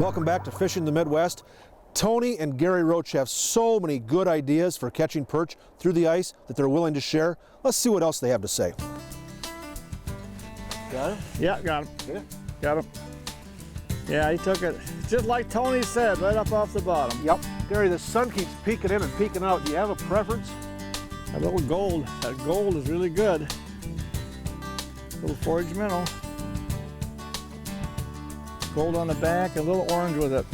Welcome back to Fishing the Midwest. Tony and Gary Roach have so many good ideas for catching perch through the ice that they're willing to share. Let's see what else they have to say. Got him? Yeah, got him. Yeah. Got him. Yeah, he took it just like Tony said, right up off the bottom. Yep. Gary, the sun keeps peeking in and peeking out. Do you have a preference? A little gold. That gold is really good. Little forage minnow. Gold on the back, a little orange with it.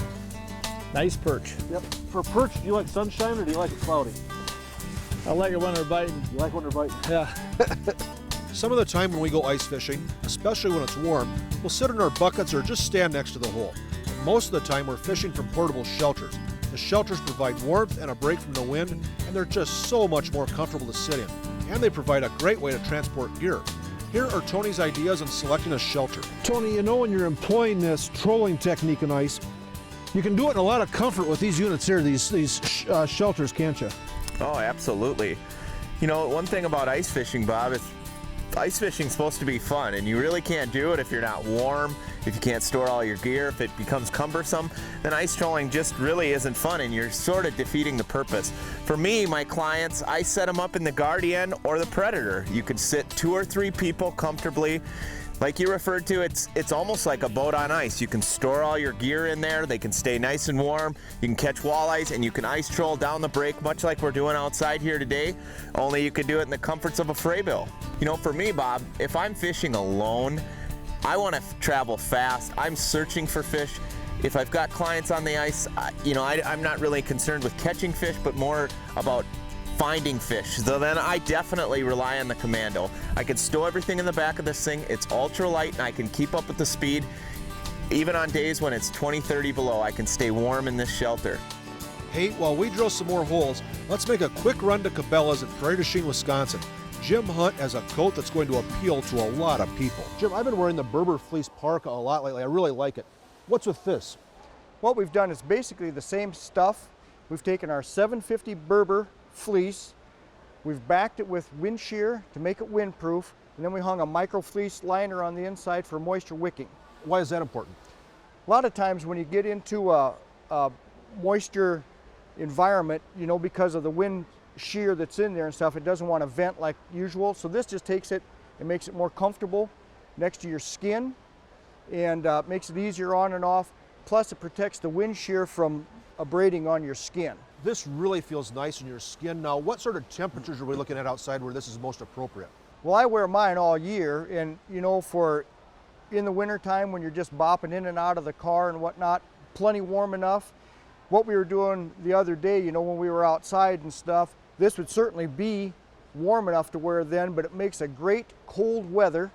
Nice perch. Yep. For perch, do you like sunshine or do you like it cloudy? I like it when they're biting. You like when they're biting? Yeah. Some of the time when we go ice fishing, especially when it's warm, we'll sit in our buckets or just stand next to the hole. Most of the time we're fishing from portable shelters. The shelters provide warmth and a break from the wind, and they're just so much more comfortable to sit in. And they provide a great way to transport gear. Here are Tony's ideas on selecting a shelter. Tony, you know when you're employing this trolling technique in ice, you can do it in a lot of comfort with these units here, these shelters, can't you? Oh, absolutely. You know, one thing about ice fishing, Bob, is ice fishing's supposed to be fun, and you really can't do it if you're not warm, if you can't store all your gear, if it becomes cumbersome, then ice trolling just really isn't fun, and you're sort of defeating the purpose. For me, my clients, I set them up in the Guardian or the Predator. You can sit 2 or 3 people comfortably. Like you referred to, it's almost like a boat on ice. You can store all your gear in there, they can stay nice and warm, you can catch walleyes, and you can ice troll down the break, much like we're doing outside here today, only you can do it in the comforts of a Freybill. You know, for me, Bob, if I'm fishing alone, I want to travel fast. I'm searching for fish. If I've got clients on the ice, I'm not really concerned with catching fish, but more about finding fish. So then I definitely rely on the Commando. I can stow everything in the back of this thing. It's ultra light and I can keep up with the speed. Even on days when it's 20, 30 below, I can stay warm in this shelter. Hey, while we drill some more holes, let's make a quick run to Cabela's in Prairie du Chien, Wisconsin. Jim Hunt has a coat that's going to appeal to a lot of people. Jim, I've been wearing the Berber fleece parka a lot lately. I really like it. What's with this? What we've done is basically the same stuff. We've taken our 750 Berber fleece, we've backed it with wind shear to make it windproof, and then we hung a micro fleece liner on the inside for moisture wicking. Why is that important? A lot of times when you get into a moisture environment, you know, because of the wind shear that's in there and stuff, it doesn't want to vent like usual. So this just takes it and makes it more comfortable next to your skin and makes it easier on and off. Plus it protects the wind shear from abrading on your skin. This really feels nice in your skin. Now, what sort of temperatures are we looking at outside where this is most appropriate? Well, I wear mine all year, and you know, for in the winter time when you're just bopping in and out of the car and whatnot, plenty warm enough. What we were doing the other day, you know, when we were outside and stuff, this would certainly be warm enough to wear then, but it makes a great cold weather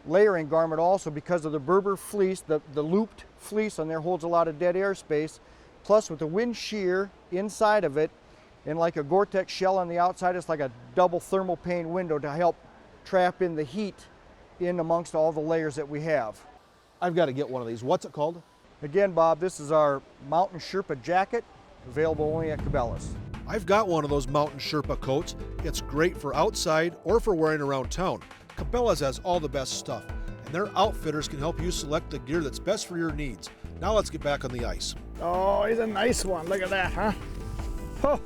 layering garment also because of the Berber fleece. The looped fleece on there holds a lot of dead air space. Plus with the wind shear inside of it and like a Gore-Tex shell on the outside, it's like a double thermal pane window to help trap in the heat in amongst all the layers that we have. I've got to get one of these. What's it called? Again, Bob, this is our Mountain Sherpa jacket, available only at Cabela's. I've got one of those Mountain Sherpa coats. It's great for outside or for wearing around town. Cabela's has all the best stuff, and their outfitters can help you select the gear that's best for your needs. Now let's get back on the ice. Oh, he's a nice one. Look at that, huh? Oh.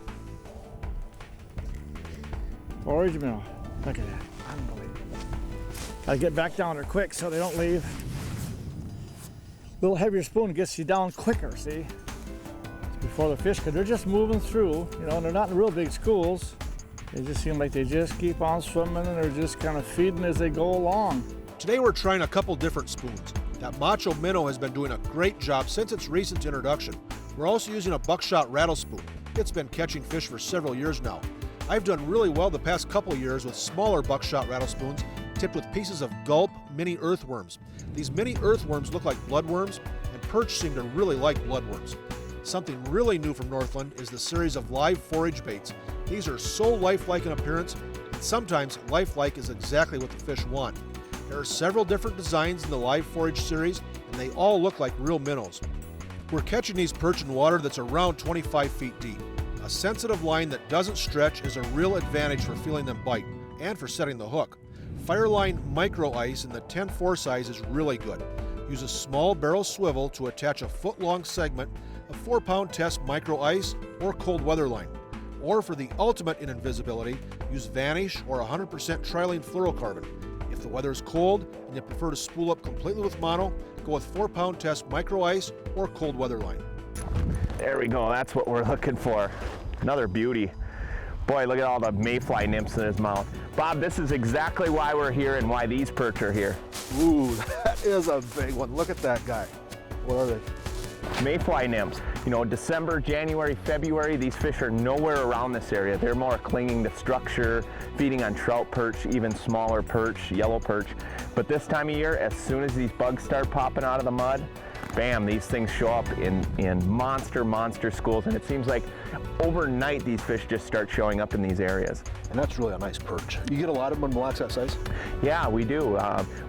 Forage minnow. Look at that. Unbelievable. Gotta get back down there quick so they don't leave. A little heavier spoon gets you down quicker, see? Before the fish, because they're just moving through, you know, and they're not in real big schools. They just seem like they just keep on swimming and they're just kind of feeding as they go along. Today we're trying a couple different spoons. That Macho Minnow has been doing a great job since its recent introduction. We're also using a buckshot rattle spoon. It's been catching fish for several years now. I've done really well the past couple years with smaller buckshot rattle spoons tipped with pieces of gulp mini earthworms. These mini earthworms look like bloodworms, and perch seem to really like bloodworms. Something really new from Northland is the series of live forage baits. These are so lifelike in appearance, and sometimes lifelike is exactly what the fish want. There are several different designs in the live forage series, and they all look like real minnows. We're catching these perch in water that's around 25 feet deep. A sensitive line that doesn't stretch is a real advantage for feeling them bite and for setting the hook. Fireline micro ice in the 10-4 size is really good. Use a small barrel swivel to attach a foot-long segment of 4-pound test micro ice or cold weather line. Or for the ultimate in invisibility, use Vanish or 100% trilene fluorocarbon. If the weather is cold and you prefer to spool up completely with mono, go with 4-pound test micro ice or cold weather line. There we go, that's what we're looking for. Another beauty. Boy, look at all the mayfly nymphs in his mouth. Bob, this is exactly why we're here and why these perch are here. Ooh, that is a big one. Look at that guy. What are they? Mayfly nymphs. You know, December, January, February, these fish are nowhere around this area. They're more clinging to structure, feeding on trout perch, even smaller perch, yellow perch. But this time of year, as soon as these bugs start popping out of the mud, bam, these things show up in monster schools, and it seems like overnight these fish just start showing up in these areas. And that's really a nice perch. You get a lot of them in Mille Lacs that size? Yeah, we do.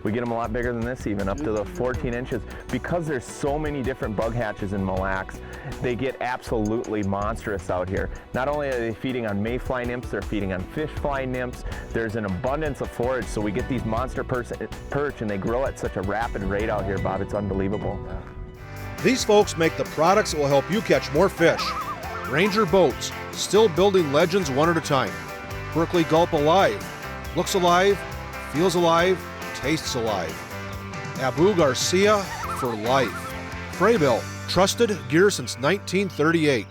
We get them a lot bigger than this, even up to the 14 inches. Because there's so many different bug hatches in Mille Lacs, they get absolutely monstrous out here. Not only are they feeding on mayfly nymphs, they're feeding on fish fly nymphs. There's an abundance of forage, so we get these monster perch, and they grow at such a rapid rate out here, Bob. It's unbelievable. These folks make the products that will help you catch more fish. Ranger Boats, still building legends one at a time. Berkeley Gulp Alive, looks alive, feels alive, tastes alive. Abu Garcia for life. Freybill, trusted gear since 1938.